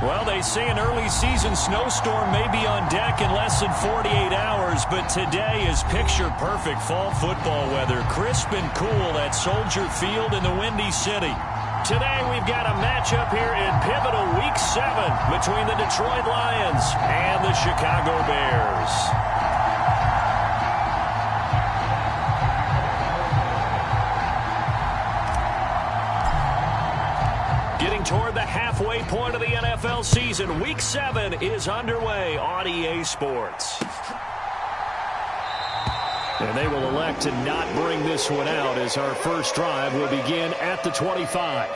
Well, they say an early season snowstorm may be on deck in less than 48 hours, but today is picture-perfect fall football weather. Crisp and cool at Soldier Field in the Windy City. Today we've got a matchup here in pivotal Week 7 between the Detroit Lions and the Chicago Bears. Getting toward the halfway point of the NFL season, Week 7 is underway on EA Sports. And they will elect to not bring this one out as our first drive will begin at the 25.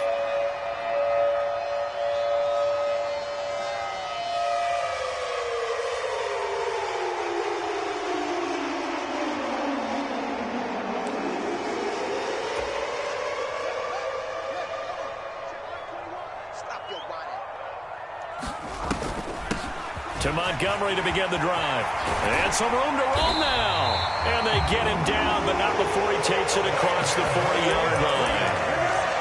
To Montgomery to begin the drive. And some room to roam now. And they get him down, but not before he takes it across the 40-yard line.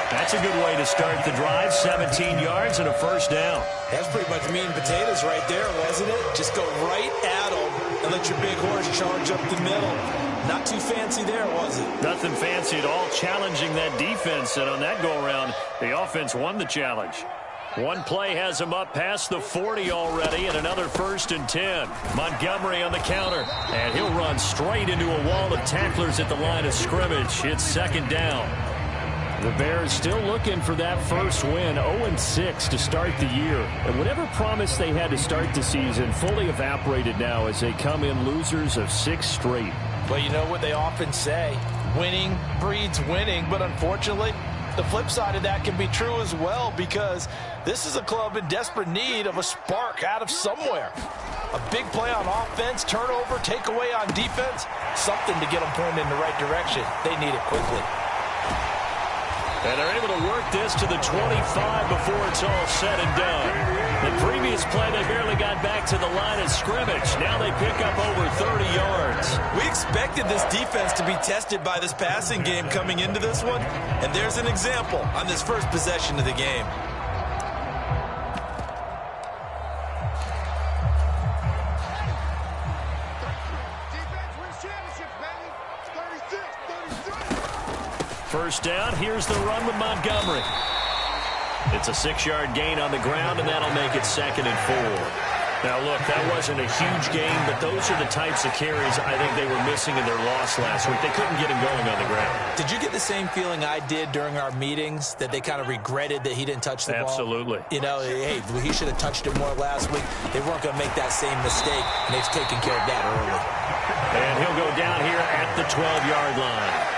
That's a good way to start the drive. 17 yards and a first down. That's pretty much meat and potatoes right there, wasn't it? Just go right at them and let your big horse charge up the middle. Not too fancy there, was it? Nothing fancy at all, challenging that defense. And on that go-around, the offense won the challenge. One play has him up past the 40 already, and another 1st and 10. Montgomery on the counter, and he'll run straight into a wall of tacklers at the line of scrimmage. It's 2nd down. The Bears still looking for that first win, 0-6 to start the year. And whatever promise they had to start the season fully evaporated now as they come in losers of 6 straight. Well, you know what they often say, winning breeds winning, but unfortunately, the flip side of that can be true as well, because this is a club in desperate need of a spark out of somewhere. A big play on offense, turnover, takeaway on defense, something to get them pointed in the right direction. They need it quickly. And they're able to work this to the 25 before it's all said and done. The previous play, they barely got back to the line of scrimmage. Now they pick up over 30 yards. We expected this defense to be tested by this passing game coming into this one, and there's an example on this first possession of the game. First down, here's the run with Montgomery. It's a 6-yard gain on the ground, and that'll make it 2nd and 4. Now, look, that wasn't a huge gain, but those are the types of carries I think they were missing in their loss last week. They couldn't get him going on the ground. Did you get the same feeling I did during our meetings, that they kind of regretted that he didn't touch the ball? Absolutely. You know, hey, he should have touched it more last week. They weren't going to make that same mistake, and they've taken care of that early. And he'll go down here at the 12-yard line.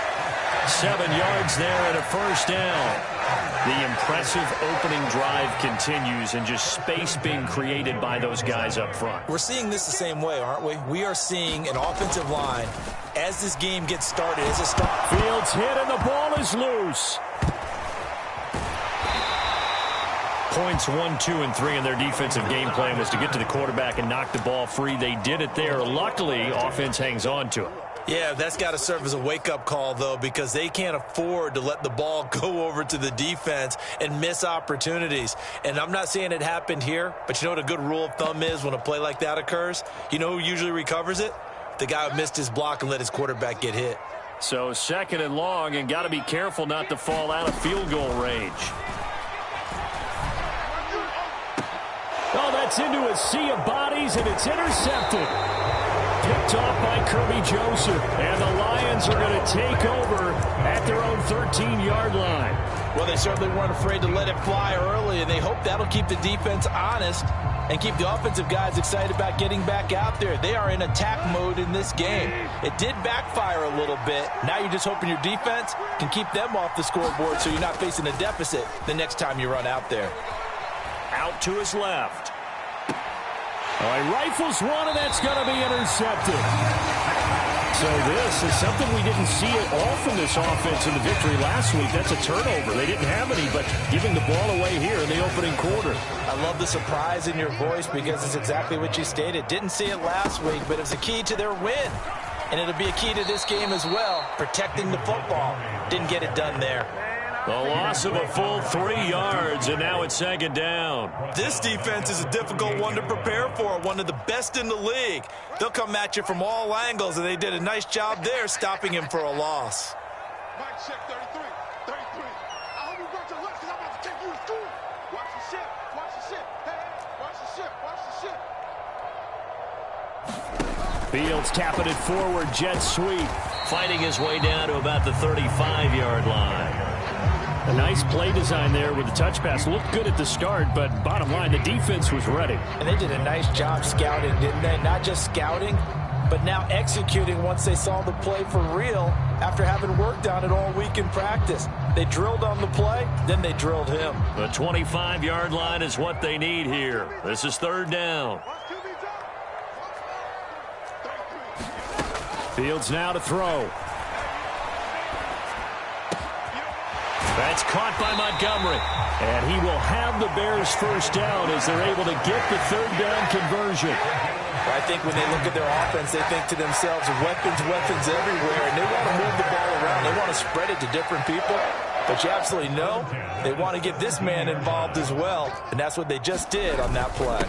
7 yards there and a first down. The impressive opening drive continues, and just space being created by those guys up front. We're seeing this the same way, aren't we? We are seeing an offensive line as this game gets started. As it starts, Fields hit and the ball is loose. Points 1, 2, and 3 in their defensive game plan was to get to the quarterback and knock the ball free. They did it there. Luckily, offense hangs on to it. Yeah, that's got to serve as a wake-up call, though, because they can't afford to let the ball go over to the defense and miss opportunities. And I'm not saying it happened here, but you know what a good rule of thumb is when a play like that occurs? You know who usually recovers it? The guy who missed his block and let his quarterback get hit. So 2nd and long, and got to be careful not to fall out of field goal range. Oh, that's into a sea of bodies, and it's intercepted. Picked off by Kirby Joseph, and the Lions are going to take over at their own 13-yard line. Well, they certainly weren't afraid to let it fly early, and they hope that'll keep the defense honest and keep the offensive guys excited about getting back out there. They are in attack mode in this game. It did backfire a little bit. Now you're just hoping your defense can keep them off the scoreboard so you're not facing a deficit the next time you run out there. Out to his left. All right, rifles one, and that's going to be intercepted. So this is something we didn't see at all from this offense in the victory last week. That's a turnover. They didn't have any, but giving the ball away here in the opening quarter. I love the surprise in your voice because it's exactly what you stated. Didn't see it last week, but it was a key to their win. And it'll be a key to this game as well, protecting the football. Didn't get it done there. A loss of a full 3 yards, and now it's second down. This defense is a difficult one to prepare for, one of the best in the league. They'll come at you from all angles, and they did a nice job there stopping him for a loss. Mike, check 33. 33. I hope you brought your lunch because I'm about to take you to school. Watch the ship. Watch the ship. Hey, watch the ship. Watch the ship. Fields tapping it forward, jet sweep. Fighting his way down to about the 35-yard line. A nice play design there with the touch pass. Looked good at the start, but bottom line, the defense was ready. And they did a nice job scouting, didn't they? Not just scouting, but now executing once they saw the play for real after having worked on it all week in practice. They drilled on the play, then they drilled him. The 25-yard line is what they need here. This is third down. Fields now to throw. That's caught by Montgomery. And he will have the Bears first down as they're able to get the third down conversion. I think when they look at their offense, they think to themselves, weapons, weapons everywhere, and they want to move the ball around. They want to spread it to different people. But you absolutely know they want to get this man involved as well, and that's what they just did on that play.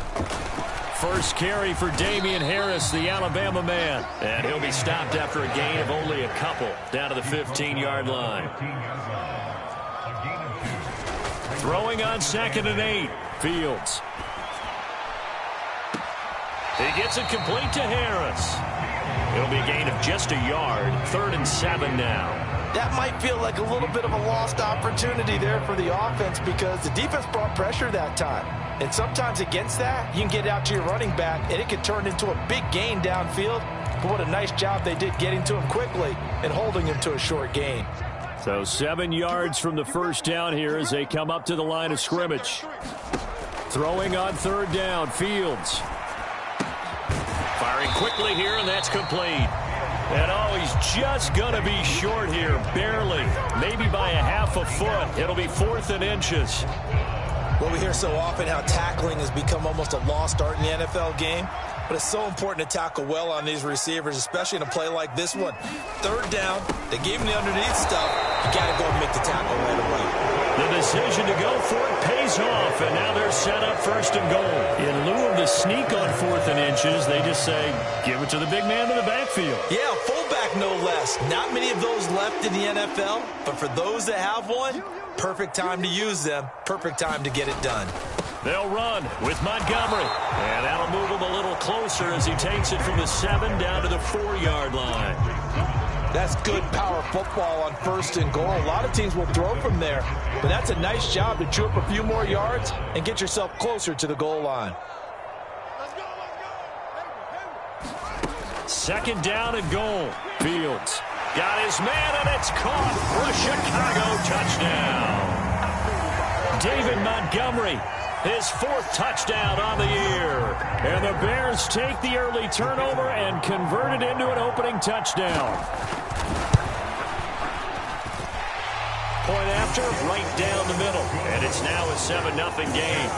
First carry for Damian Harris, the Alabama man. And he'll be stopped after a gain of only a couple down to the 15-yard line. Throwing on 2nd and 8. Fields. He gets it complete to Harris. It'll be a gain of just a yard. 3rd and 7 now. That might feel like a little bit of a lost opportunity there for the offense because the defense brought pressure that time. And sometimes against that, you can get out to your running back, and it can turn into a big gain downfield. But what a nice job they did getting to him quickly and holding him to a short gain. So 7 yards from the first down here as they come up to the line of scrimmage. Throwing on 3rd down, Fields. Firing quickly here, and that's complete. And oh, he's just going to be short here, barely. Maybe by a half a foot. It'll be 4th and inches. Well, we hear so often how tackling has become almost a lost art in the NFL game. But it's so important to tackle well on these receivers, especially in a play like this one. 3rd down, they gave him the underneath stuff. You got to go and make the tackle right away. The decision to go for it pays off, and now they're set up 1st and goal. In lieu of the sneak on 4th and inches, they just say, give it to the big man in the backfield. Yeah, fullback no less. Not many of those left in the NFL, but for those that have one, perfect time to use them, perfect time to get it done. They'll run with Montgomery, and that'll move him a little closer as he takes it from the 7 down to the 4-yard line. That's good power football on 1st and goal. A lot of teams will throw from there, but that's a nice job to chew up a few more yards and get yourself closer to the goal line. 2nd down and goal. Fields got his man, and it's caught for a Chicago touchdown. David Montgomery, his 4th touchdown on the year. And the Bears take the early turnover and convert it into an opening touchdown. Point after, right down the middle. And it's now a 7-0 game.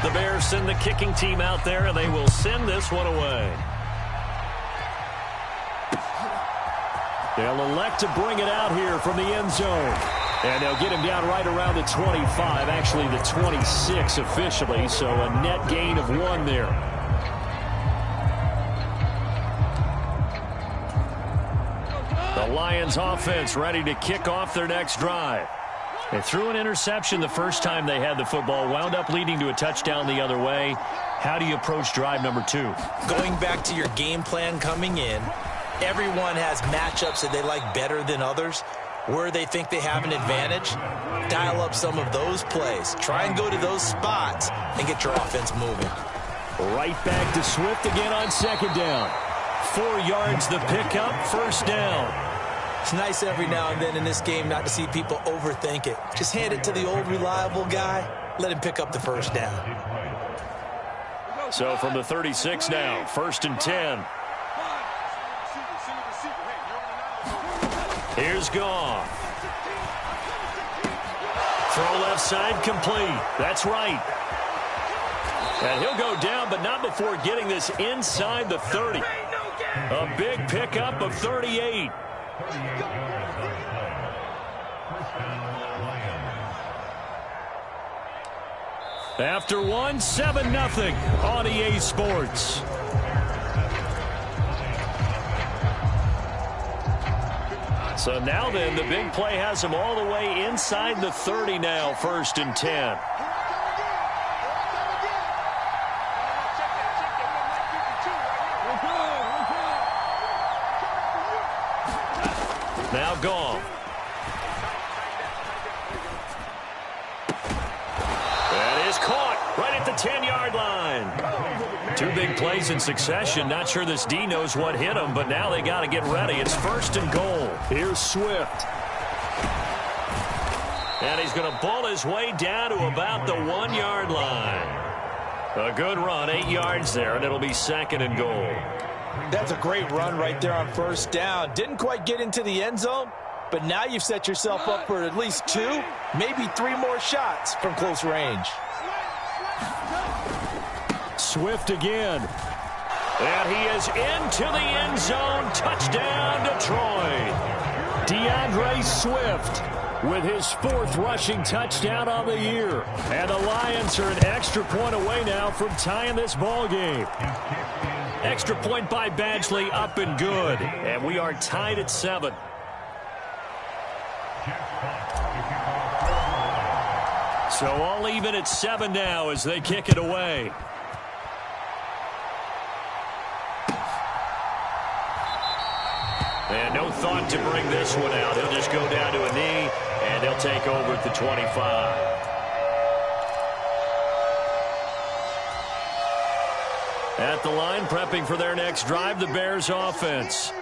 The Bears send the kicking team out there, and they will send this one away. They'll elect to bring it out here from the end zone. And they'll get him down right around the 25, actually the 26 officially, so a net gain of 1 there. The Lions offense ready to kick off their next drive. They threw an interception the first time they had the football, wound up leading to a touchdown the other way. How do you approach drive number 2? Going back to your game plan coming in, everyone has matchups that they like better than others. Where they think they have an advantage, dial up some of those plays. Try and go to those spots and get your offense moving. Right back to Swift again on 2nd down. 4 yards the pickup, 1st down. It's nice every now and then in this game not to see people overthink it. Just hand it to the old reliable guy. Let him pick up the 1st down. So from the 36 now, 1st and 10. Here's Goff. Throw left side complete. That's right. And he'll go down, but not before getting this inside the 30. A big pickup of 38. After one, 7-0 on EA Sports. So now then, the big play has him all the way inside the 30 now, 1st and 10. Now gone. That is caught right at the 10-yard line. 2 big plays in succession. Not sure this D knows what hit him, but now they got to get ready. It's 1st and goal. Here's Swift. And he's going to ball his way down to about the 1-yard line. A good run, 8 yards there, and it'll be 2nd and goal. That's a great run right there on 1st down. Didn't quite get into the end zone, but now you've set yourself up for at least 2, maybe 3 more shots from close range. Swift again. And he is into the end zone. Touchdown, Detroit. DeAndre Swift with his 4th rushing touchdown on the year. And the Lions are an extra point away now from tying this ball game. Extra point by Badgley, up and good. And we are tied at 7. So all even at 7 now as they kick it away. And no thought to bring this one out. He'll just go down to a knee, and they'll take over at the 25. At the line, prepping for their next drive, the Bears offense.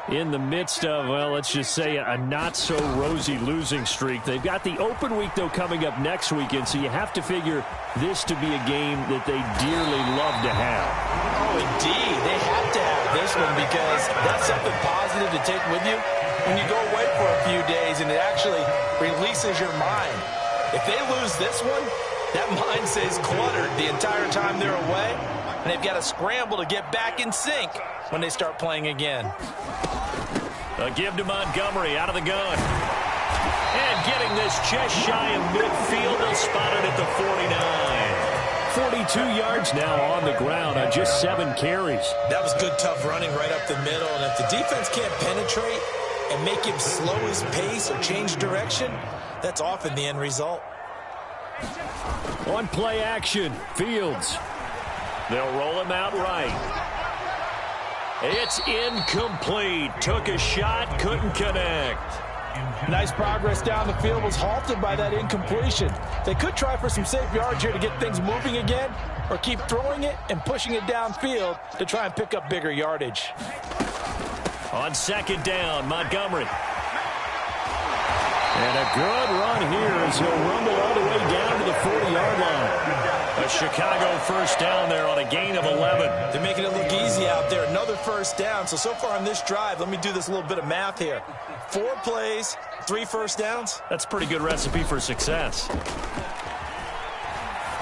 In the midst of, well, let's just say a not-so-rosy losing streak. They've got the open week, though, coming up next weekend, so you have to figure this to be a game that they dearly love to have. Oh, indeed. They have to have this one because that's something positive to take with you when you go away for a few days, and it actually releases your mind. If they lose this one, that mind stays cluttered the entire time they're away, and they've got to scramble to get back in sync when they start playing again. A give to Montgomery out of the gun. And getting this just shy of midfield. They'll spot it at the 49. 42 yards now on the ground on just 7 carries. That was good, tough running right up the middle. And if the defense can't penetrate and make him slow his pace or change direction, that's often the end result. One play action. Fields. They'll roll him out right. It's incomplete. Took a shot, couldn't connect. Nice progress down the field, was halted by that incompletion. They could try for some safe yards here to get things moving again, or keep throwing it and pushing it downfield to try and pick up bigger yardage. On 2nd down, Montgomery. And a good run here as he'll rumble all the way down to the 40-yard line. A Chicago 1st down there on a gain of 11. They're making it look easy out there. Another 1st down. So far on this drive, let me do this little bit of math here. 4 plays, 3 1st downs. That's a pretty good recipe for success.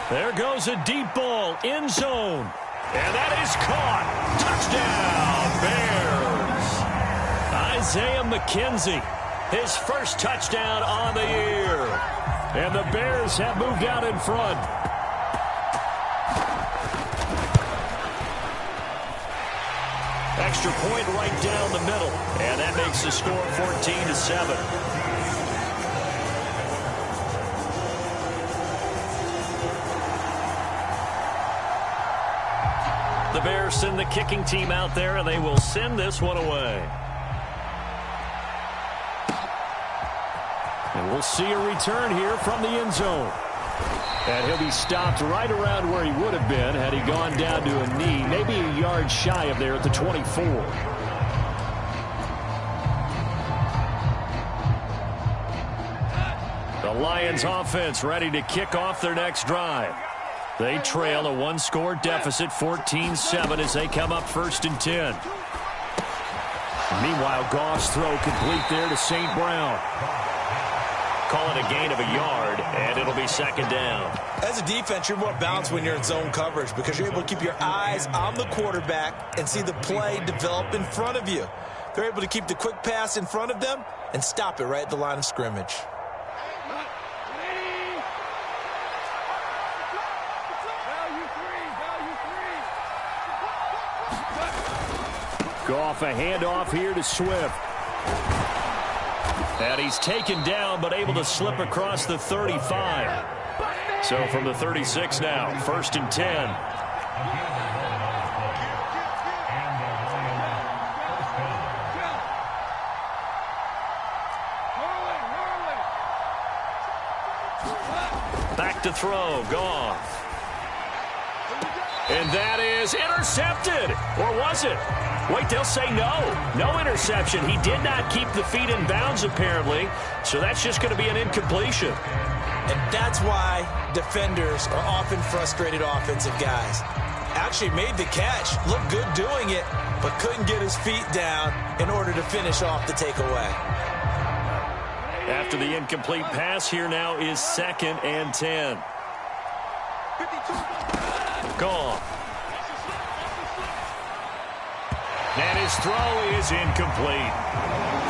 There goes a deep ball, end zone. And that is caught. Touchdown, Bears. Isaiah McKenzie, his 1st touchdown on the year. And the Bears have moved out in front. Extra point right down the middle. And that makes the score 14-7. The Bears send the kicking team out there, and they will send this one away. And we'll see a return here from the end zone. And he'll be stopped right around where he would have been had he gone down to a knee, maybe a yard shy of there at the 24. The Lions offense ready to kick off their next drive. They trail a 1-score deficit, 14-7 as they come up 1st and 10. Meanwhile, Goff's throw complete there to St. Brown. Call it a gain of a yard, and it'll be 2nd down. As a defense, you're more balanced when you're in zone coverage because you're able to keep your eyes on the quarterback and see the play develop in front of you. they're able to keep the quick pass in front of them and stop it right at the line of scrimmage. Goff, a handoff here to Swift. And he's taken down, but able to slip across the 35. So from the 36 now, 1st and 10. Back to throw, Goff. And that is intercepted. Or was it? Wait, they'll say no. No interception. He did not keep the feet in bounds, apparently. So that's just going to be an incompletion. And that's why defenders are often frustrated offensive guys. Actually made the catch, looked good doing it, but couldn't get his feet down in order to finish off the takeaway. After the incomplete pass, here now is 2nd and 10. Gone. And his throw is incomplete.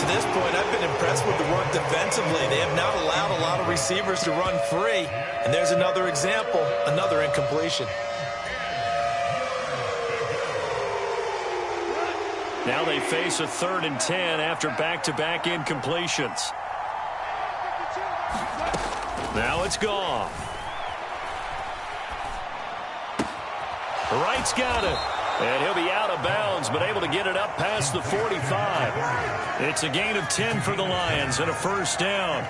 To this point, I've been impressed with the work defensively. They have not allowed a lot of receivers to run free. And there's another example, another incompletion. Now they face a 3rd and 10 after back-to-back incompletions. Now it's Goff. Wright's got it. And he'll be out of bounds, but able to get it up past the 45. It's a gain of 10 for the Lions and a 1st down.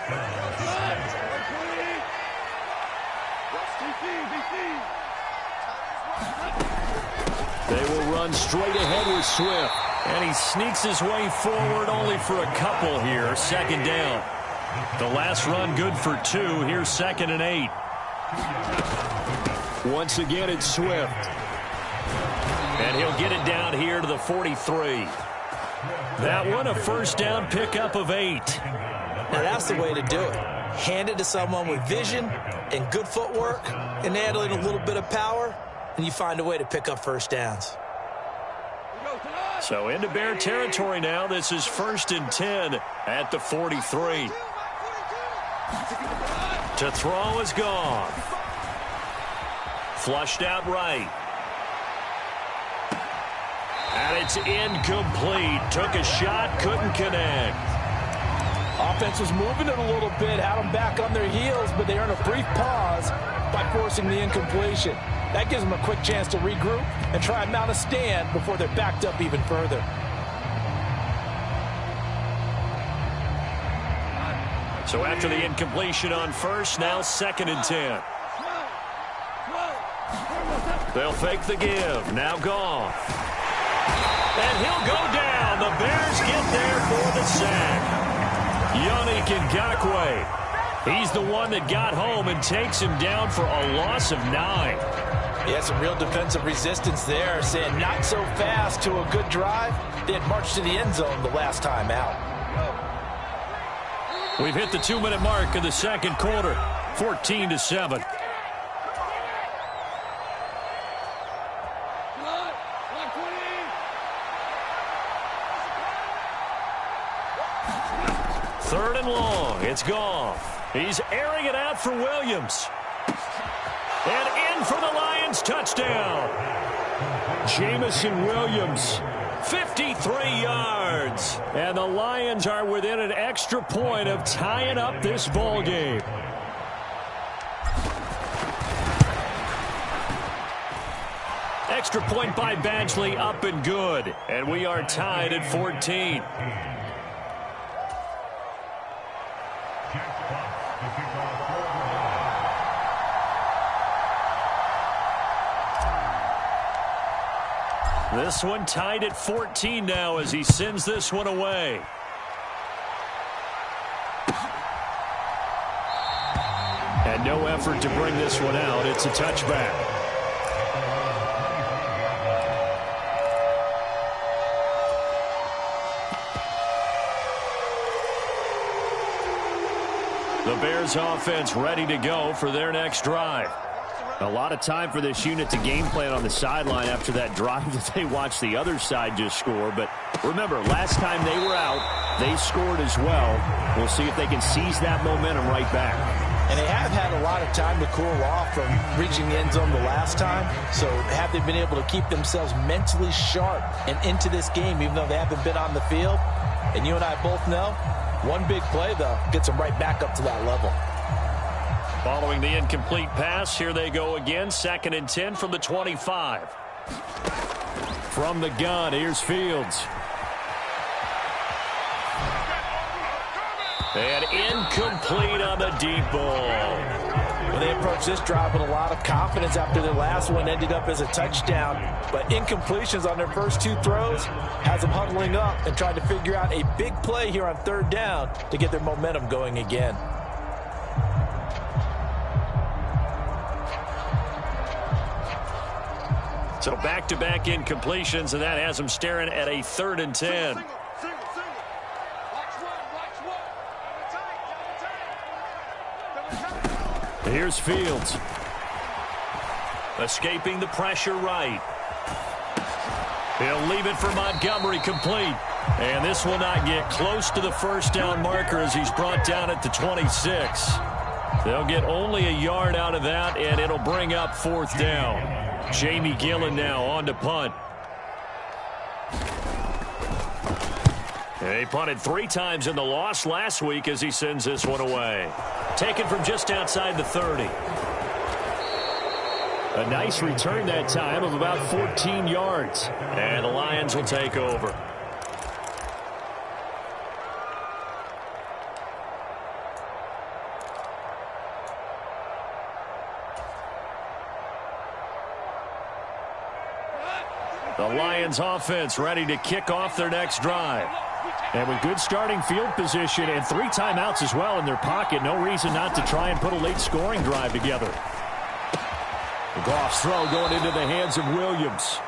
They will run straight ahead with Swift. And he sneaks his way forward only for a couple here. 2nd down. The last run good for 2. Here's 2nd and 8. Once again, it's Swift. And he'll get it down here to the 43. That one a 1st down pickup of 8. Now that's the way to do it. Hand it to someone with vision and good footwork and add in a little bit of power, and you find a way to pick up 1st downs. So into Bear territory now. This is 1st and 10 at the 43. To throw is Goff. Flushed out right. And it's incomplete. Took a shot, couldn't connect. Offense was moving it a little bit, had them back on their heels, but they earned a brief pause by forcing the incompletion. That gives them a quick chance to regroup and try and mount a stand before they're backed up even further. So after the incompletion on 1st, now 2nd and 10. They'll fake the give. Now Goff. And he'll go down. The Bears get there for the sack. Yannick Ngakoue. He's the one that got home and takes him down for a loss of 9. Yeah, some real defensive resistance there, saying not so fast to a good drive. They had marched to the end zone the last time out. We've hit the 2-minute mark of the 2nd quarter. 14-7. Third and long. It's Goff. He's airing it out for Williams. And in for the Lions touchdown. Jamison Williams, 53 yards. And the Lions are within an extra point of tying up this ball game. Extra point by Badgley, up and good. And we are tied at 14. This one tied at 14 now as he sends this one away. And no effort to bring this one out. It's a touchback. The Bears offense ready to go for their next drive. A lot of time for this unit to game plan on the sideline after that drive that they watched the other side just score. But remember, last time they were out, they scored as well. We'll see if they can seize that momentum right back. And they have had a lot of time to cool off from reaching the end zone the last time. So have they been able to keep themselves mentally sharp and into this game, even though they haven't been on the field? And you and I both know, one big play, though, gets them right back up to that level. Following the incomplete pass, here they go again. 2nd and 10 from the 25. From the gun, here's Fields. And incomplete on the deep ball. Well, they approached this drive with a lot of confidence after their last one ended up as a touchdown. But incompletions on their first 2 throws has them huddling up and trying to figure out a big play here on 3rd down to get their momentum going again. So back-to-back incompletions, and that has them staring at a 3rd and 10. Here's Fields. Escaping the pressure right. He'll leave it for Montgomery, complete. And this will not get close to the 1st down marker as he's brought down at the 26. They'll get only a yard out of that, and it'll bring up 4th down. Jamie Gillen now on to punt. They punted 3 times in the loss last week as he sends this one away. Taken from just outside the 30. A nice return that time of about 14 yards. And the Lions will take over. The Lions offense ready to kick off their next drive. And with good starting field position and 3 timeouts as well in their pocket, no reason not to try and put a late scoring drive together. Goff's throw going into the hands of Williams.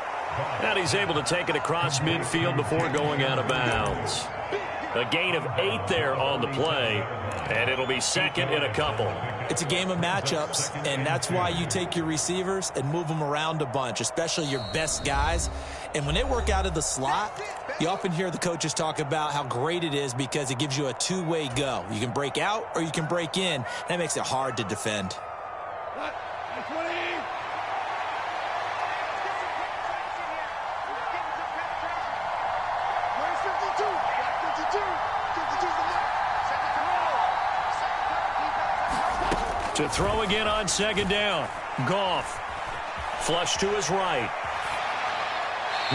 And he's able to take it across midfield before going out of bounds. A gain of 8 there on the play, and it'll be 2nd and a couple. It's a game of matchups, and that's why you take your receivers and move them around a bunch, especially your best guys. And when they work out of the slot, you often hear the coaches talk about how great it is because it gives you a 2-way go. You can break out or you can break in. That makes it hard to defend. To throw again on 2nd down. Goff. Flush to his right.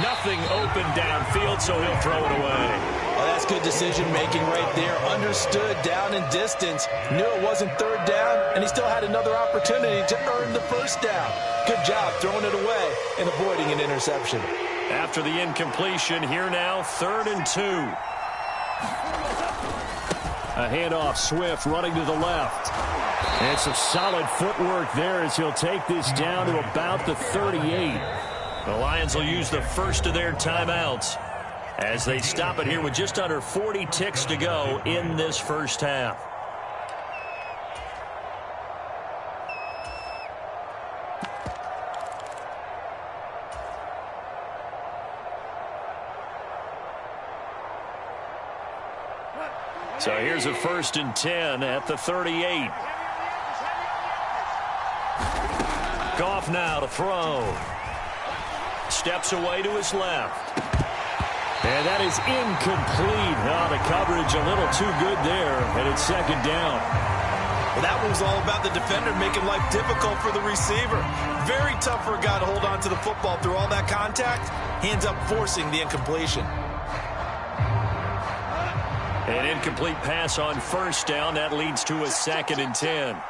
Nothing open downfield, so he'll throw it away. Well, that's good decision-making right there. Understood down in distance. Knew it wasn't 3rd down, and he still had another opportunity to earn the 1st down. Good job throwing it away and avoiding an interception. After the incompletion, here now, 3rd and 2. A handoff, Swift running to the left. And some solid footwork there as he'll take this down to about the 38. The Lions will use the first of their timeouts as they stop it here with just under 40 ticks to go in this first half. So here's a 1st and 10 at the 38. Goff now to throw. Steps away to his left. And that is incomplete. The coverage a little too good there, and it's 2nd down. Well, that one was all about the defender making life difficult for the receiver. Very tough for a guy to hold on to the football through all that contact. He ends up forcing the incompletion. An incomplete pass on 1st down. That leads to a 2nd and 10.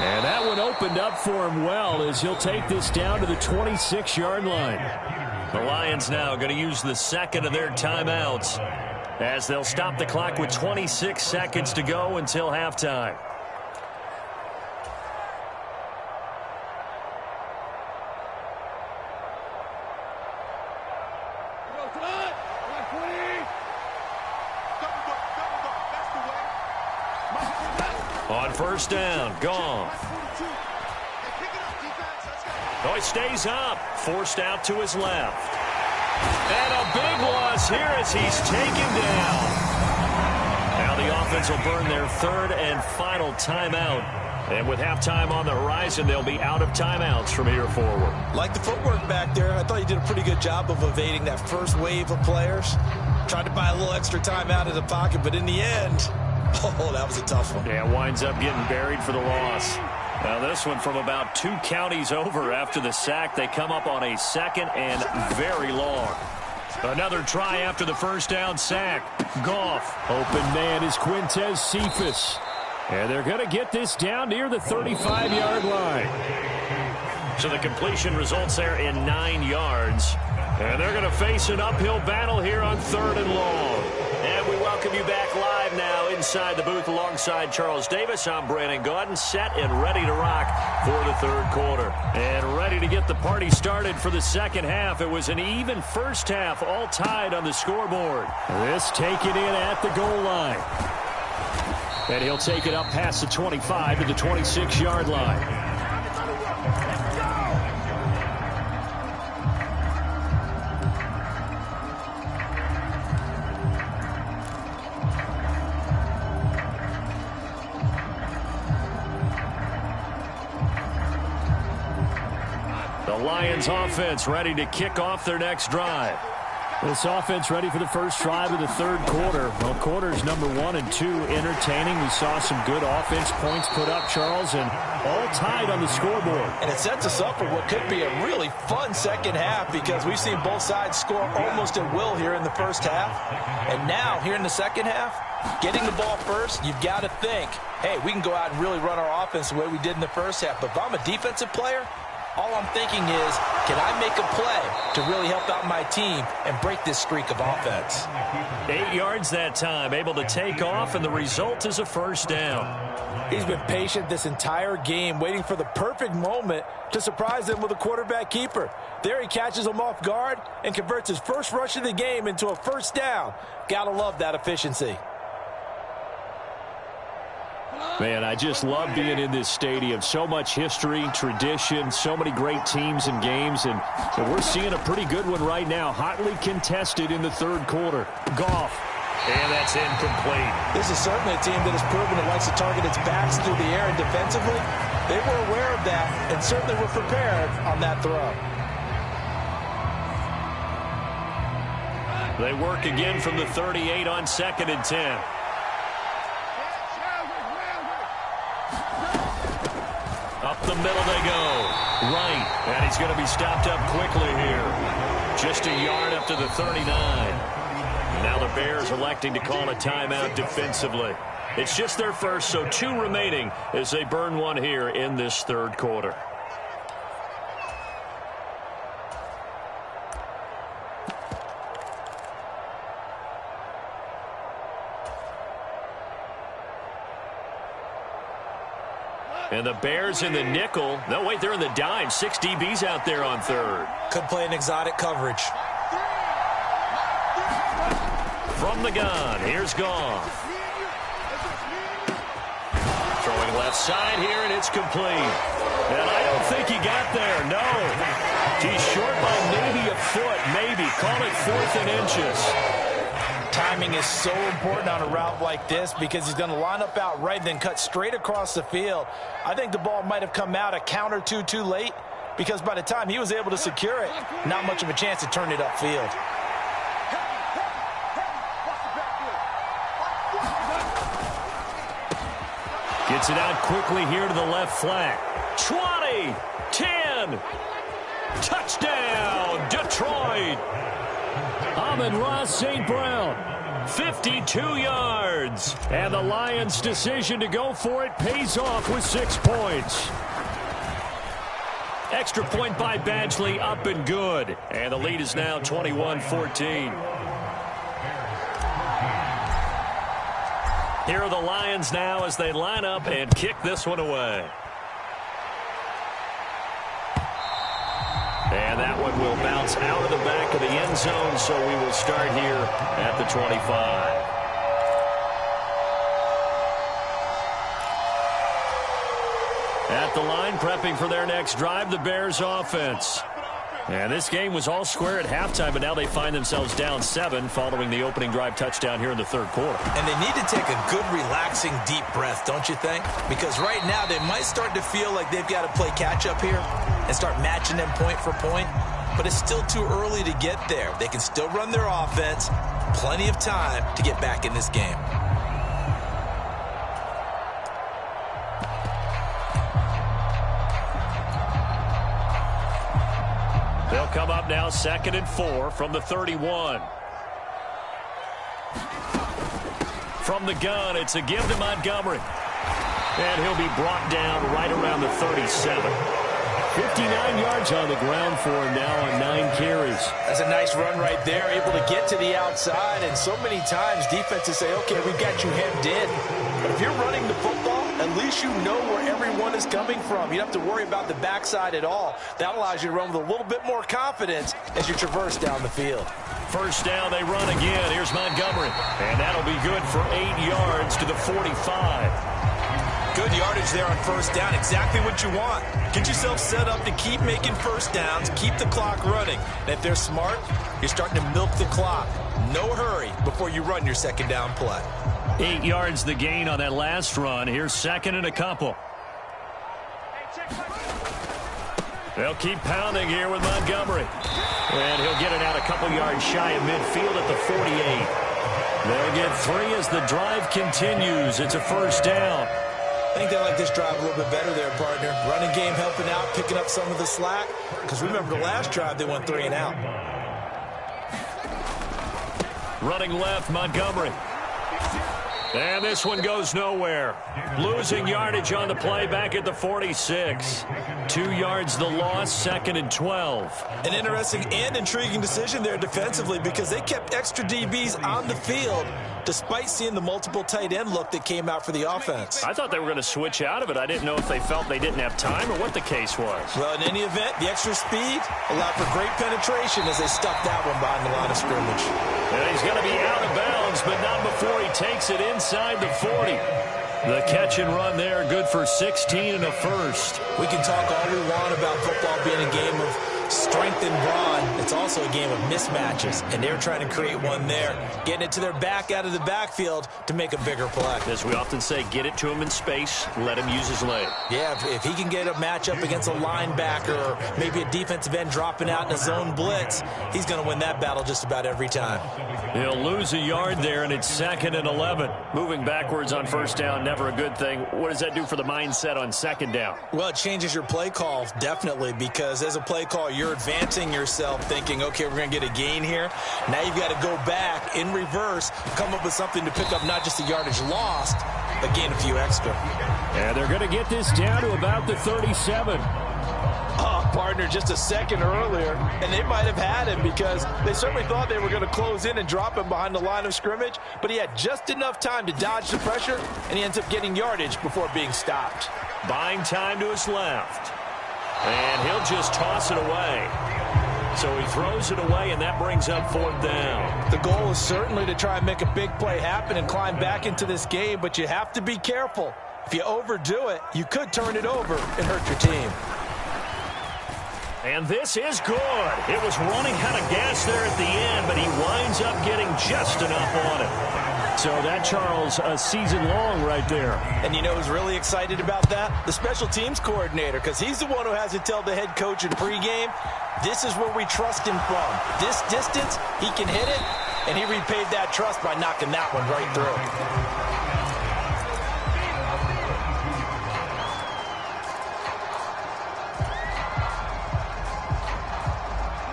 And that one opened up for him well as he'll take this down to the 26-yard line. The Lions now going to use the 2nd of their timeouts as they'll stop the clock with 26 seconds to go until halftime. On first down, Goff. Oh, he stays up. Forced out to his left. And a big loss here as he's taken down. Now the offense will burn their third and final timeout. And with halftime on the horizon, they'll be out of timeouts from here forward. Like the footwork back there, I thought he did a pretty good job of evading that first wave of players. Tried to buy a little extra time out of the pocket, but in the end, oh, that was a tough one. Yeah, winds up getting buried for the loss. Now this one from about 2 counties over after the sack. They come up on a second and very long. Another try after the first down sack. Goff. Open man is Quintez Cephas. And they're going to get this down near the 35-yard line. So the completion results there in 9 yards. And they're going to face an uphill battle here on 3rd and long. And we welcome you back live now inside the booth alongside Charles Davis. I'm Brandon Gaudin, set and ready to rock for the 3rd quarter. And ready to get the party started for the second half. It was an even first half, all tied on the scoreboard. This taken in at the goal line. And he'll take it up past the 25 to the 26-yard line. The Lions offense ready to kick off their next drive. This offense ready for the first drive of the 3rd quarter. Well, quarters number 1 and 2 entertaining. We saw some good offense points put up, Charles, and all tied on the scoreboard. And it sets us up for what could be a really fun second half because we've seen both sides score almost at will here in the first half. And now, here in the second half, getting the ball first, you've got to think, hey, we can go out and really run our offense the way we did in the first half. But if I'm a defensive player, all I'm thinking is, can I make a play to really help out my team and break this streak of offense? 8 yards that time, able to take off, and the result is a first down. He's been patient this entire game, waiting for the perfect moment to surprise them with a quarterback keeper. There he catches him off guard and converts his first rush of the game into a first down. Gotta love that efficiency. Man, I just love being in this stadium. So much history, tradition, so many great teams and games, and we're seeing a pretty good one right now. Hotly contested in the 3rd quarter. Goff. And that's incomplete. This is certainly a team that has proven it likes to target its backs through the air, and defensively, they were aware of that and certainly were prepared on that throw. They work again from the 38 on 2nd and 10. Up the middle they go. Right. And he's going to be stopped up quickly here. Just a yard up to the 39. Now the Bears electing to call a timeout defensively. It's just their first, so 2 remaining as they burn one here in this 3rd quarter. And the Bears in the nickel. No, wait, they're in the dime. 6 DBs out there on 3rd. Could play an exotic coverage. From the gun, here's Goff. Throwing left side here, and it's complete. And I don't think he got there, no. He's short by maybe a foot, maybe. Call it 4th and inches. Timing is so important on a route like this because he's going to line up out right and then cut straight across the field. I think the ball might have come out a count or two too late because by the time he was able to secure it, not much of a chance to turn it upfield. Gets it out quickly here to the left flat. 20, 10, touchdown, Detroit. Amon-Ra St. Brown, 52 yards. And the Lions' decision to go for it pays off with 6 points. Extra point by Badgley, up and good. And the lead is now 21-14. Here are the Lions now as they line up and kick this one away. And that one will bounce out of the back of the end zone, so we will start here at the 25. At the line, prepping for their next drive, the Bears offense. And this game was all square at halftime, but now they find themselves down 7 following the opening drive touchdown here in the third quarter. And they need to take a good, relaxing, deep breath, don't you think? Because right now they might start to feel like they've got to play catch-up here and start matching them point for point. But it's still too early to get there. They can still run their offense. Plenty of time to get back in this game. They'll come up now 2nd and 4 from the 31. From the gun, it's a give to Montgomery. And he'll be brought down right around the 37. 59 yards on the ground for him now on 9 carries. That's a nice run right there, able to get to the outside. And so many times defenses say, okay, we've got you hemmed in. But if you're running the football, at least you know where everyone is coming from. You don't have to worry about the backside at all. That allows you to run with a little bit more confidence as you traverse down the field. First down, they run again. Here's Montgomery. And that'll be good for 8 yards to the 45. Good yardage there on first down. Exactly what you want. Get yourself set up to keep making first downs, keep the clock running. And if they're smart, you're starting to milk the clock. No hurry before you run your second down play. 8 yards the gain on that last run. Here's 2nd and a couple. They'll keep pounding here with Montgomery. And he'll get it out a couple yards shy of midfield at the 48. They'll get 3 as the drive continues. It's a first down. I think they like this drive a little bit better there, partner. Running game helping out, picking up some of the slack. Because remember the last drive, they went 3 and out. Running left, Montgomery. And this one goes nowhere. Losing yardage on the play back at the 46. 2 yards the loss, 2nd and 12. An interesting and intriguing decision there defensively because they kept extra DBs on the field despite seeing the multiple tight end look that came out for the offense. I thought they were going to switch out of it. I didn't know if they felt they didn't have time or what the case was. Well, in any event, the extra speed allowed for great penetration as they stuck that one behind the line of scrimmage. And he's going to be out of bounds, but not before he takes it inside the 40. The catch and run there, good for 16 and a first. We can talk all we want about football being a game of strength and brawn. It's also a game of mismatches, and they're trying to create one there, getting it to their back out of the backfield to make a bigger play. As we often say, get it to him in space, let him use his leg. Yeah, if he can get a matchup against a linebacker or maybe a defensive end dropping out in a zone blitz, he's going to win that battle just about every time. He'll lose a yard there, and it's 2nd and 11. Moving backwards on first down, never a good thing. What does that do for the mindset on 2nd down? Well, it changes your play call, definitely, because as a play call, you're advancing yourself thinking, okay, we're going to get a gain here. Now you've got to go back in reverse, come up with something to pick up not just the yardage lost, but gain a few extra. And they're going to get this down to about the 37. Partner, just a second earlier, and they might have had him because they certainly thought they were going to close in and drop him behind the line of scrimmage, but he had just enough time to dodge the pressure, and he ends up getting yardage before being stopped. Buying time to his left. And he'll just toss it away. So he throws it away, and that brings up 4th down. The goal is certainly to try and make a big play happen and climb back into this game, but you have to be careful. If you overdo it, you could turn it over and hurt your team. And this is good. It was running out of gas there at the end, but he winds up getting just enough on it. So that, Charles, a season long right there. And you know who's really excited about that? The special teams coordinator, because he's the one who has to tell the head coach in pregame, this is where we trust him from. This distance, he can hit it, and he repaid that trust by knocking that one right through.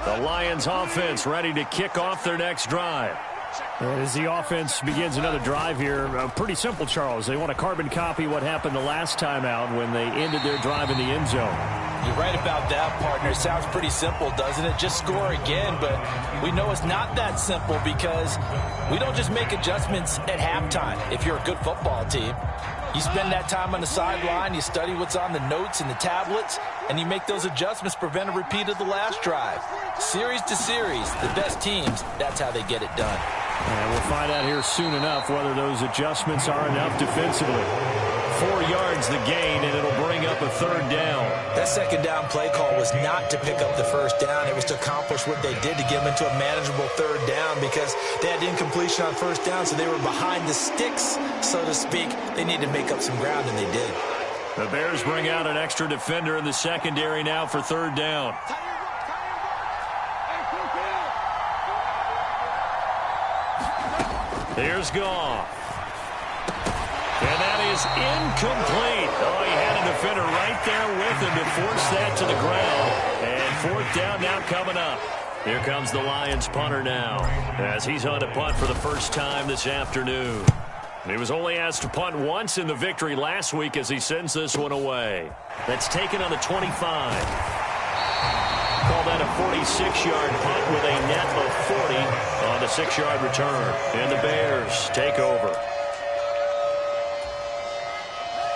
The Lions offense ready to kick off their next drive. As the offense begins another drive here, pretty simple, Charles. They want to carbon copy what happened the last time out when they ended their drive in the end zone. You're right about that, partner. Sounds pretty simple, doesn't it? Just score again, but we know it's not that simple because we don't just make adjustments at halftime if you're a good football team. You spend that time on the sideline, you study what's on the notes and the tablets, and you make those adjustments to prevent a repeat of the last drive. Series to series, the best teams, that's how they get it done. And we'll find out here soon enough whether those adjustments are enough defensively. 4 yards the gain, and it'll bring up a 3rd down. That second down play call was not to pick up the first down. It was to accomplish what they did, to get them into a manageable 3rd down, because they had incompletion on first down, so they were behind the sticks, so to speak. They needed to make up some ground, and they did. The Bears bring out an extra defender in the secondary now for 3rd down. Here's Goff. And that is incomplete. Oh, he had a defender right there with him to force that to the ground. And 4th down now coming up. Here comes the Lions punter now, as he's on to punt for the first time this afternoon. He was only asked to punt once in the victory last week as he sends this one away. That's taken on the 25. Call that a 46-yard punt with a net of 40 on the 6-yard return. And the Bears take over.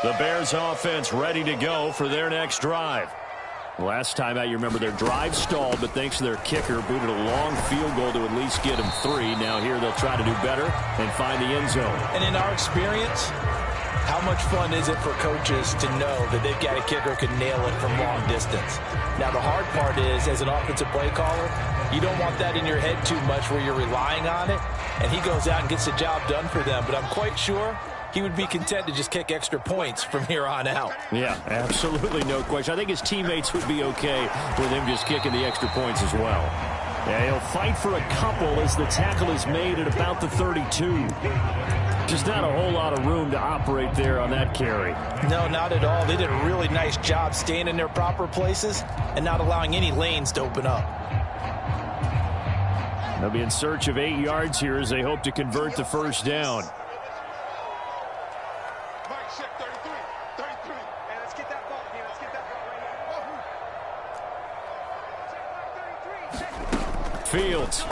The Bears offense ready to go for their next drive. Last time out, you remember their drive stalled, but thanks to their kicker, booted a long field goal to at least get them 3. Now here they'll try to do better and find the end zone. And in our experience, how much fun is it for coaches to know that they've got a kicker who can nail it from long distance? Now, the hard part is, as an offensive play caller, you don't want that in your head too much where you're relying on it, and he goes out and gets the job done for them. But I'm quite sure he would be content to just kick extra points from here on out. Yeah, absolutely no question. I think his teammates would be okay with him just kicking the extra points as well. Yeah, he'll fight for a couple as the tackle is made at about the 32. Just not a whole lot of room to operate there on that carry. No, not at all. They did a really nice job staying in their proper places and not allowing any lanes to open up. They'll be in search of 8 yards here as they hope to convert the first down. Fields.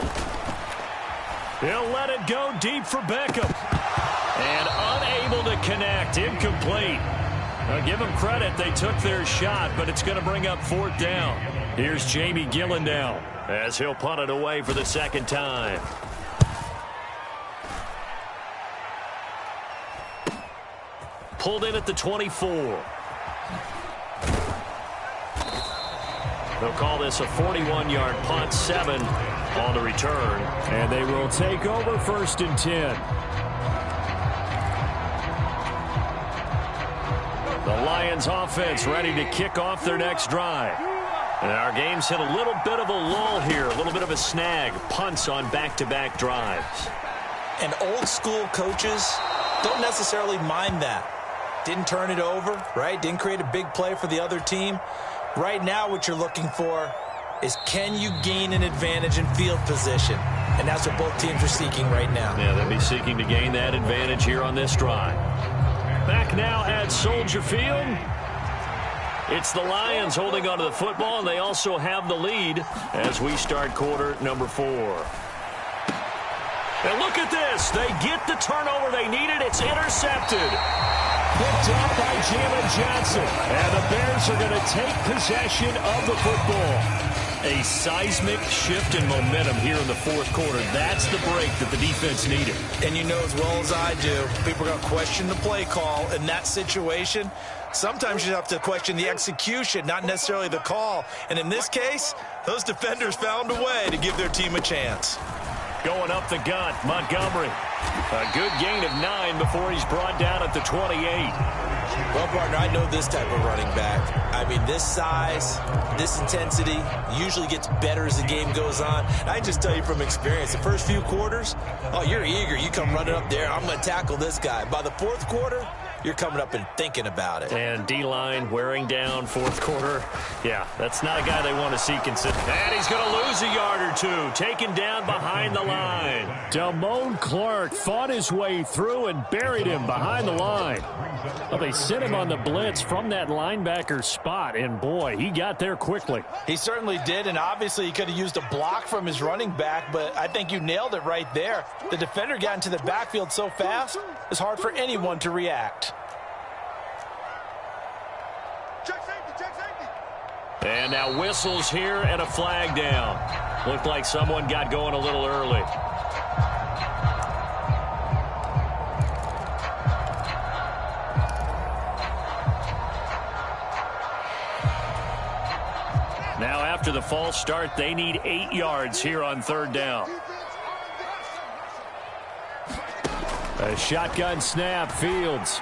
He'll let it go deep for Beckham. And unable to connect. Incomplete. Now give them credit. They took their shot, but it's going to bring up 4th down. Here's Jamie Gillen now as he'll punt it away for the 2nd time. Pulled in at the 24. They'll call this a 41-yard punt, 7 on the return. And they will take over 1st and 10. The Lions offense ready to kick off their next drive. And our game's hit a little bit of a lull here, a little bit of a snag. Punts on back-to-back drives. And old-school coaches don't necessarily mind that. Didn't turn it over, right? Didn't create a big play for the other team. Right now, what you're looking for is, can you gain an advantage in field position? And that's what both teams are seeking right now. Yeah, they'll be seeking to gain that advantage here on this drive. Back now at Soldier Field. It's the Lions holding onto the football, and they also have the lead as we start quarter number 4. And look at this. They get the turnover they needed. It's intercepted. Picked up by Jalen Johnson. And the Bears are going to take possession of the football. A seismic shift in momentum here in the 4th quarter. That's the break that the defense needed. And you know as well as I do, people are going to question the play call in that situation. Sometimes you have to question the execution, not necessarily the call. And in this case, those defenders found a way to give their team a chance. Going up the gut, Montgomery. A good gain of 9 before he's brought down at the 28. Well, partner, I know this type of running back. I mean, this size, this intensity usually gets better as the game goes on. I just tell you from experience, the first few quarters, oh, you're eager. You come running up there, I'm going to tackle this guy. By the 4th quarter, you're coming up and thinking about it. And D-line wearing down 4th quarter. Yeah, that's not a guy they want to see consistent. And he's going to lose a yard or 2. Taken down behind the line. Damone Clark fought his way through and buried him behind the line. Well, they sent him on the blitz from that linebacker spot, and boy, he got there quickly. He certainly did, and obviously he could have used a block from his running back, but I think you nailed it right there. The defender got into the backfield so fast, it's hard for anyone to react. And now whistles here and a flag down. Looked like someone got going a little early. the false start. They need 8 yards here on third down. A shotgun snap, Fields.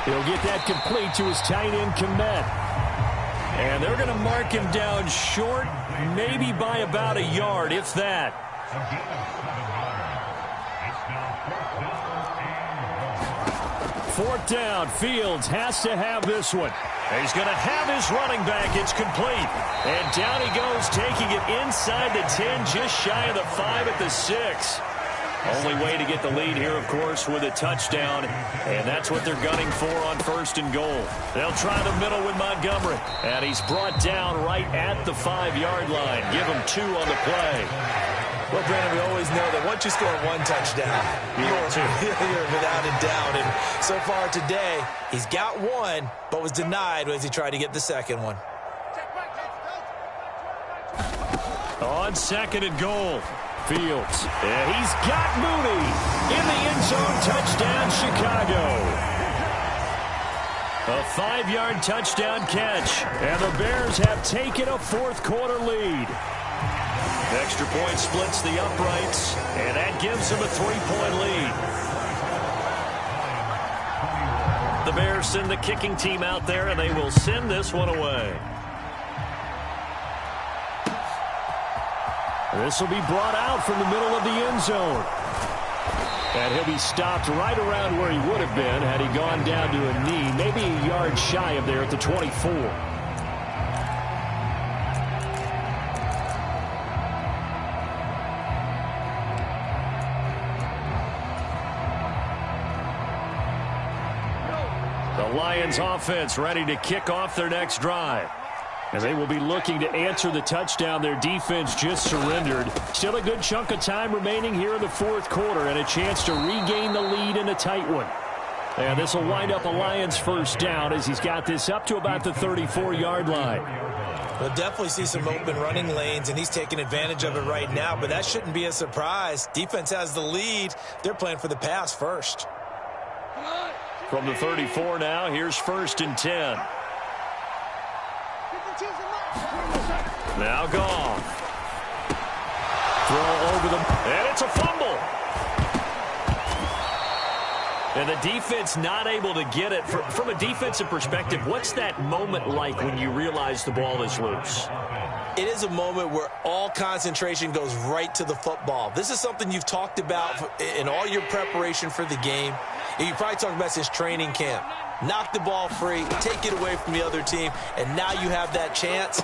He'll get that complete to his tight end, Kmet. And they're going to mark him down short, maybe by about a yard, if that. Fourth down, Fields has to have this one. He's going to have his running back. It's complete. And down he goes, taking it inside the 10, just shy of the 5 at the 6. Only way to get the lead here, of course, with a touchdown, and that's what they're gunning for on first and goal. They'll try the middle with Montgomery, and he's brought down right at the 5-yard line. Give him 2 on the play. Well, Brandon, we always know that once you score 1 touchdown, you're without a doubt. And so far today, he's got 1, but was denied as he tried to get the second one. On second and goal, Fields. And he's got Mooney in the end zone. Touchdown, Chicago. A 5-yard touchdown catch. And the Bears have taken a fourth-quarter lead. Extra point splits the uprights, and that gives them a 3-point lead. The Bears send the kicking team out there, and they will send this one away. This will be brought out from the middle of the end zone. And he'll be stopped right around where he would have been had he gone down to a knee, maybe a yard shy of there at the 24. The Lions offense ready to kick off their next drive. And they will be looking to answer the touchdown their defense just surrendered. Still a good chunk of time remaining here in the fourth quarter and a chance to regain the lead in a tight one. And this will wind up a Lions first down as he's got this up to about the 34-yard line. We'll definitely see some open running lanes, and he's taking advantage of it right now, but that shouldn't be a surprise. Defense has the lead. They're playing for the pass first. From the 34 now, here's first and 10. Now Goff. Throw over them, and it's a fumble. And the defense not able to get it. From a defensive perspective, what's that moment like when you realize the ball is loose? It is a moment where all concentration goes right to the football. This is something you've talked about in all your preparation for the game. And you probably talked about since training camp. Knock the ball free, take it away from the other team, and now you have that chance.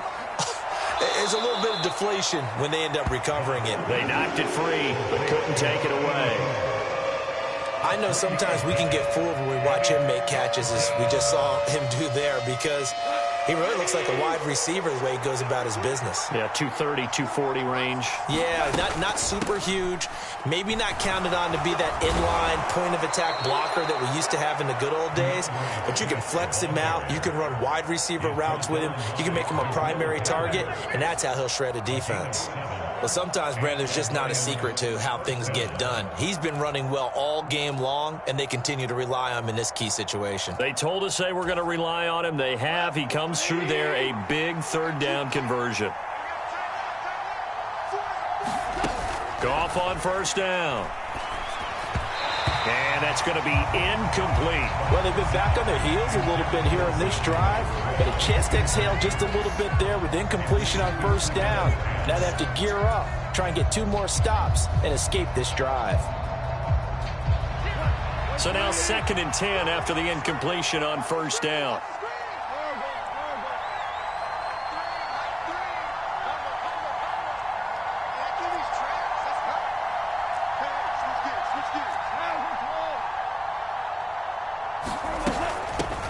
There's a little bit of deflation when they end up recovering it. They knocked it free, but couldn't take it away. I know sometimes we can get fooled when we watch him make catches, as we just saw him do there, because he really looks like a wide receiver the way he goes about his business. Yeah, 230, 240 range. Yeah, not super huge. Maybe not counted on to be that inline point-of-attack blocker that we used to have in the good old days. But you can flex him out. You can run wide receiver routes with him. You can make him a primary target, and that's how he'll shred a defense. Well, sometimes, Brandon, there's just not a secret to how things get done. He's been running well all game long, and they continue to rely on him in this key situation. They told us they were going to rely on him. They have. He comes through there, a big third down conversion. Goff on first down. And that's going to be incomplete. Well, they've been back on their heels a little bit here on this drive, but a chance to exhale just a little bit there with incompletion on first down. Now they have to gear up, try and get 2 more stops, and escape this drive. So now second and 10 after the incompletion on first down.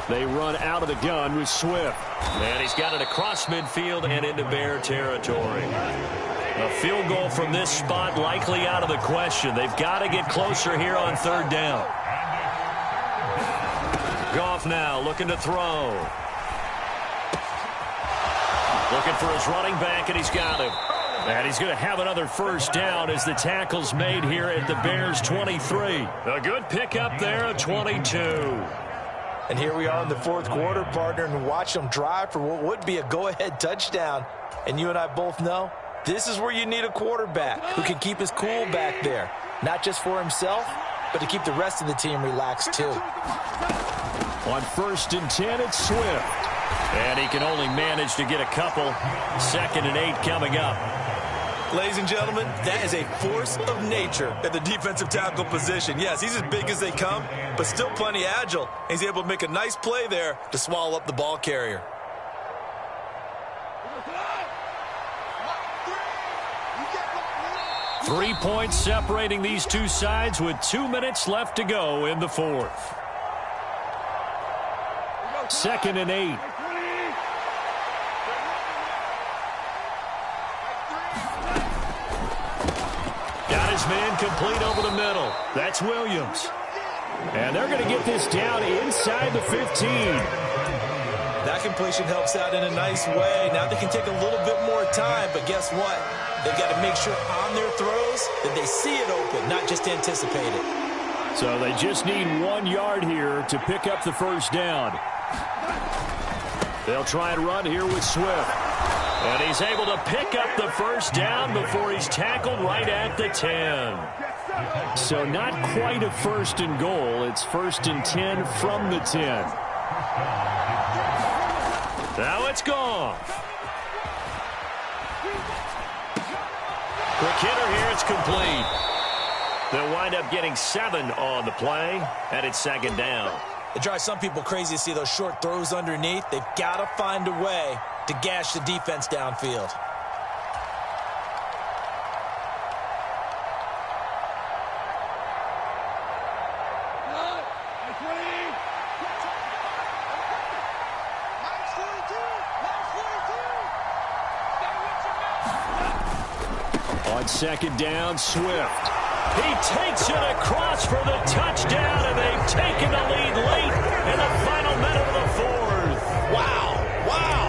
They run out of the gun with Swift. And he's got it across midfield and into Bear territory. A field goal from this spot likely out of the question. They've got to get closer here on third down. Goff now looking to throw. Looking for his running back, and he's got him. And he's going to have another first down as the tackle's made here at the Bears' 23. A good pickup there of 22. And here we are in the fourth quarter, partner, and watch them drive for what would be a go-ahead touchdown. And you and I both know this is where you need a quarterback who can keep his cool back there, not just for himself, but to keep the rest of the team relaxed too. On 1st and 10, it's Swift. And he can only manage to get a couple. 2nd and 8 coming up. Ladies and gentlemen, that is a force of nature at the defensive tackle position. Yes, he's as big as they come, but still plenty agile. He's able to make a nice play there to swallow up the ball carrier. Three points separating these two sides with 2 minutes left to go in the fourth. 2nd and 8. Got his man complete over the middle. That's Williams. And they're going to get this down inside the 15. That completion helps out in a nice way. Now they can take a little bit more time, but guess what? They've got to make sure on their throws that they see it open, not just anticipate it. So they just need 1 yard here to pick up the first down. They'll try and run here with Swift. And he's able to pick up the first down before he's tackled right at the 10. So not quite a 1st and goal. It's 1st and 10 from the 10. Now it's gone. Quick hitter here. It's complete. They'll wind up getting 7 on the play, and it's 2nd down. It drives some people crazy to see those short throws underneath. They've got to find a way to gash the defense downfield. On 2nd down, Swift. He takes it across for the touchdown, and they've taken the lead late in the final minute of the fourth. Wow. Wow.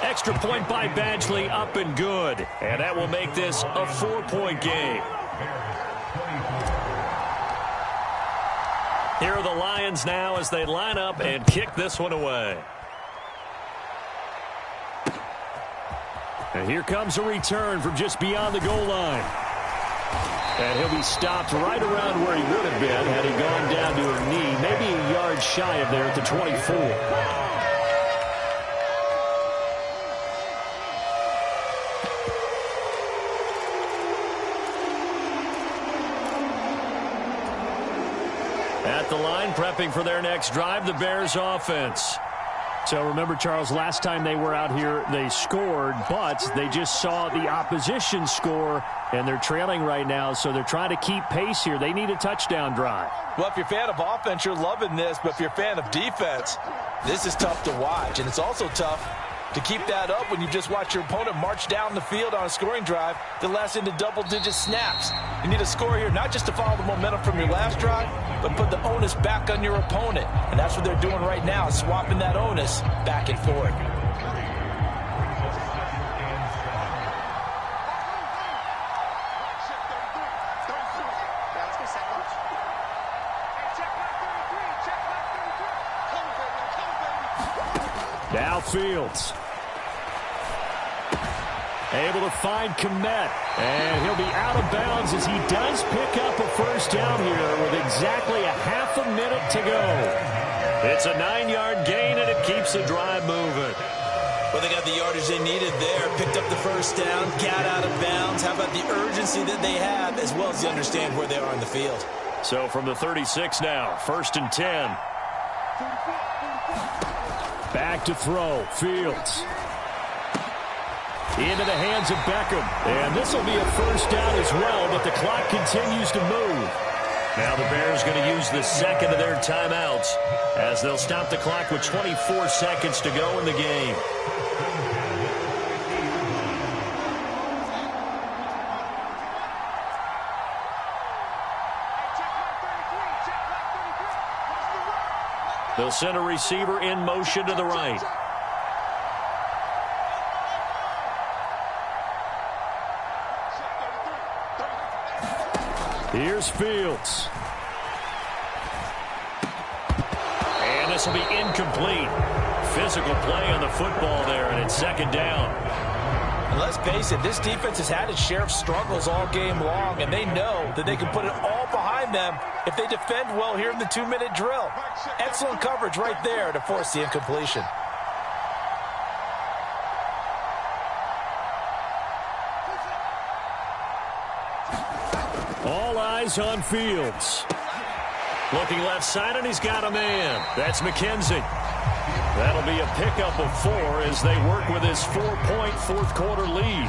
Extra point by Badgley, up and good. And that will make this a 4-point game. Here are the Lions now as they line up and kick this one away. And here comes a return from just beyond the goal line. And he'll be stopped right around where he would have been had he gone down to a knee, maybe a yard shy of there at the 24. At the line, prepping for their next drive, the Bears offense. So remember, Charles, last time they were out here, they scored, but they just saw the opposition score, and they're trailing right now, so they're trying to keep pace here. They need a touchdown drive. Well, if you're a fan of offense, you're loving this, but if you're a fan of defense, this is tough to watch, and it's also tough to keep that up when you just watch your opponent march down the field on a scoring drive that lasts into double-digit snaps. You need a score here, not just to follow the momentum from your last drive, but put the onus back on your opponent. And that's what they're doing right now, swapping that onus back and forth. Now Fields. Able to find Kmet. And he'll be out of bounds as he does pick up a first down here with exactly a half a minute to go. It's a 9-yard gain, and it keeps the drive moving. Well, they got the yardage they needed there. Picked up the first down, got out of bounds. How about the urgency that they have, as well as they understand where they are in the field? So from the 36 now, 1st and 10. Back to throw. Fields. Into the hands of Beckham. And this will be a first down as well, but the clock continues to move. Now the Bears going to use the second of their timeouts as they'll stop the clock with 24 seconds to go in the game. They'll send a receiver in motion to the right. Here's Fields. And this will be incomplete. Physical play on the football there, and it's second down. And let's face it, this defense has had its share of struggles all game long, and they know that they can put it all behind them if they defend well here in the 2-minute drill. Excellent coverage right there to force the incompletion. All eyes on Fields. Looking left side, and he's got a man. That's McKenzie. That'll be a pickup of 4 as they work with his 4-point fourth-quarter lead.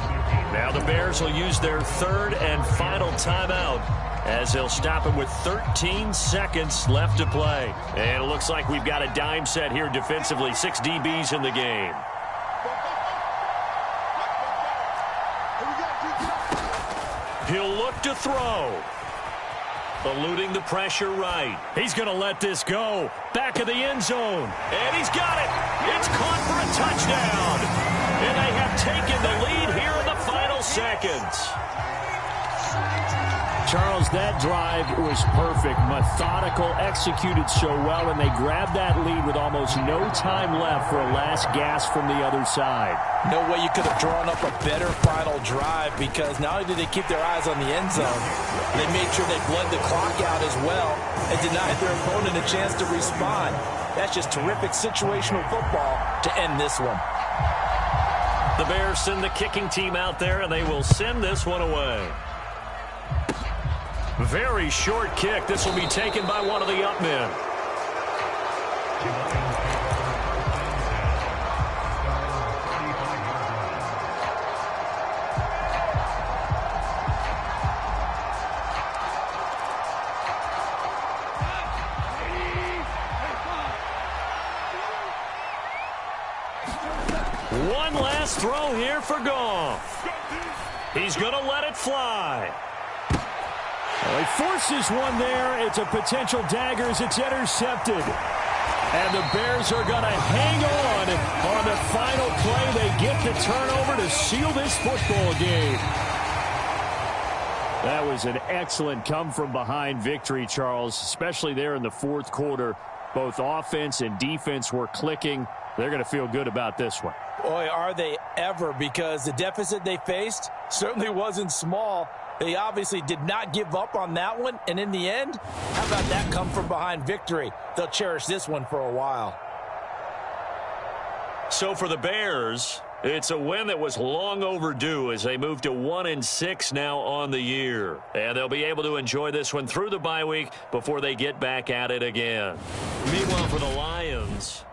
Now the Bears will use their third and final timeout as they'll stop it with 13 seconds left to play. And it looks like we've got a dime set here defensively. 6 DBs in the game. He'll look to throw. Eluding the pressure right. He's going to let this go. Back of the end zone. And he's got it. It's caught for a touchdown. And they have taken the lead here in the final seconds. Charles, that drive was perfect. Methodical, executed so well, and they grabbed that lead with almost no time left for a last gasp from the other side. No way you could have drawn up a better final drive, because not only did they keep their eyes on the end zone, they made sure they bled the clock out as well and denied their opponent a chance to respond. That's just terrific situational football to end this one. The Bears send the kicking team out there, and they will send this one away. Very short kick. This will be taken by one of the up men. One last throw here for Goff. He's going to let it fly. Well, he forces one there. It's a potential dagger as it's intercepted. And the Bears are going to hang on the final play. They get the turnover to seal this football game. That was an excellent come-from-behind victory, Charles, especially there in the fourth quarter. Both offense and defense were clicking. They're going to feel good about this one. Boy, are they ever, because the deficit they faced certainly wasn't small. They obviously did not give up on that one, and in the end, how about that come-from-behind victory? They'll cherish this one for a while. So for the Bears, it's a win that was long overdue as they move to 1-6 now on the year. And they'll be able to enjoy this one through the bye week before they get back at it again. Meanwhile, for the Lions,